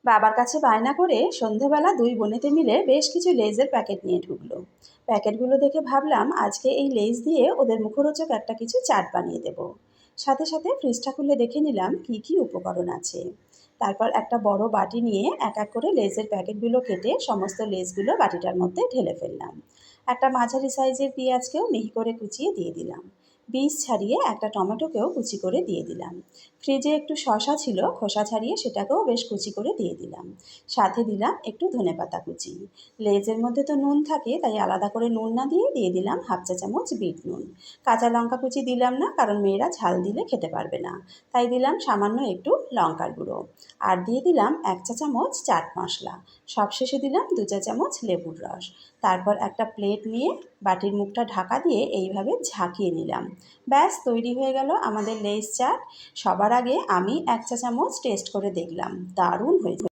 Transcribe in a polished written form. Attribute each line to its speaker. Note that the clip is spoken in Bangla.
Speaker 1: বাবার কাছে বায়না করে সন্ধেবেলা দুই বোনেতে মিলে বেশ কিছু লেজের প্যাকেট নিয়ে ঢুকলো। প্যাকেটগুলো দেখে ভাবলাম আজকে এই লেজ দিয়ে ওদের মুখরোচক একটা কিছু চাট বানিয়ে দেব। সাথে সাথে ফ্রিজটা খুলে দেখে নিলাম কি কি উপকরণ আছে। তারপর একটা বড় বাটি নিয়ে এক এক করে লেজের প্যাকেটগুলো কেটে সমস্ত লেজগুলো বাটিটার মধ্যে ঢেলে ফেললাম। একটা মাঝারি সাইজের পেঁয়াজকেও মিহি করে কুচিয়ে দিয়ে দিলাম। বীজ ছাড়িয়ে একটা টমেটোকেও কুচি করে দিয়ে দিলাম। ফ্রিজে একটু শসা ছিল, খোসা ছাড়িয়ে সেটাকেও বেশ কুচি করে দিয়ে দিলাম। সাথে দিলাম একটু ধনেপাতা কুচি। লেজের মধ্যে তো নুন থাকে, তাই আলাদা করে নুন না দিয়ে দিয়ে দিলাম হাফ চা চামচ বিট নুন। কাঁচা লঙ্কা কুচি দিলাম না, কারণ মেয়েরা ঝাল দিলে খেতে পারবে না। তাই দিলাম সামান্য একটু লঙ্কার গুঁড়ো। আর দিয়ে দিলাম এক চা চামচ চাট মশলা। সবশেষে দিলাম দু চা চামচ লেবুর রস। তারপর একটা প্লেট নিয়ে বাটির মুখটা ঢাকা দিয়ে এইভাবে ঝাঁকিয়ে নিলাম। ব্যাস তৈরি হয়ে গেল আমাদের লেজ চাট। সবার আগে আমি এক চা চামচ টেস্ট করে দেখলাম, দারুণ হয়েছে।